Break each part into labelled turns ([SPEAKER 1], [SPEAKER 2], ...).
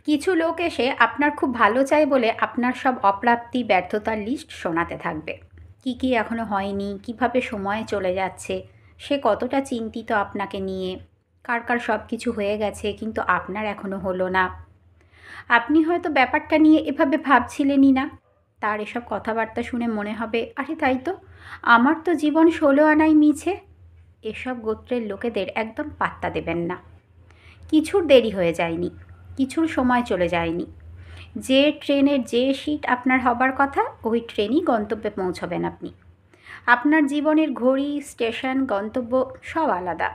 [SPEAKER 1] কিছু লোক এসে আপনার খুব ভালো চায় বলে আপনার সব অপ্রাপ্তি ব্যর্থতার লিস্ট শোনাতে থাকবে। কি এখনো হয়নি, কিভাবে সময় চলে যাচ্ছে, সে কতটা চিন্তিত আপনাকে নিয়ে, কার সব কিছু হয়ে গেছে কিন্তু আপনার এখনো হলো না। আপনি হয়তো ব্যাপারটা নিয়ে এভাবে ভাবছিলেনই না। তার এসব কথাবার্তা শুনে মনে হবে, আরে তাই তো, আমার তো জীবন 16 আনাই মিছে। এসব গোত্রের লোকেদের একদম পাত্তা দেবেন না। কিছুর দেরি হয়ে যায়নি, কিছুর সময় চলে যায়নি। যে ট্রেনের যে সিট আপনার হবার কথা, ওই ট্রেনই গন্তব্যে পৌঁছবেন আপনি। আপনার জীবনের ঘড়ি, স্টেশন, গন্তব্য সব আলাদা।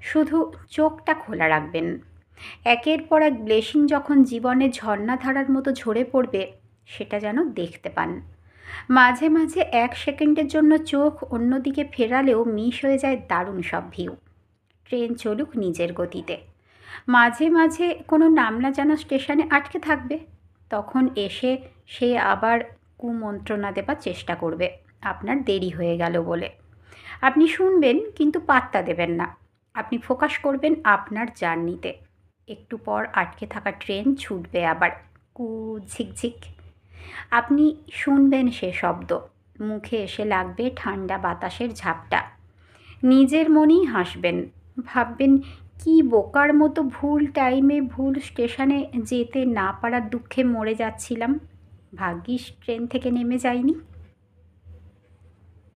[SPEAKER 1] শুধু চোখটা খোলা রাখবেন। একের পর এক ব্লেসিং যখন জীবনে ঝর্ণাধারার মতো ঝরে পড়বে, সেটা যেন দেখতে পান। মাঝে মাঝে 1 সেকেন্ডের জন্য চোখ অন্যদিকে ফেরালেও মিস হয়ে যায় দারুণ সব ভিউ। ট্রেন চলুক নিজের গতিতে। মাঝে মাঝে কোনো নাম না জানা স্টেশনে আটকে থাকবে, তখন এসে সে আবার কুমন্ত্রণা দেবার চেষ্টা করবে আপনার দেরি হয়ে গেল বলে। আপনি শুনবেন কিন্তু পাত্তা দেবেন না। আপনি ফোকাস করবেন আপনার জার্নিতে। একটু পর আটকে থাকা ট্রেন ছুটবে আবার, কু ঝিকঝিক। আপনি শুনবেন সে শব্দ, মুখে এসে লাগবে ঠান্ডা বাতাসের ঝাপটা। নিজের মনেই হাসবেন, ভাববেন কি বোকার মতো ভুল টাইমে ভুল স্টেশনে যেতে না পারার দুঃখে মরে যাচ্ছিলাম। ভাগ্যিস ট্রেন থেকে নেমে যাইনি।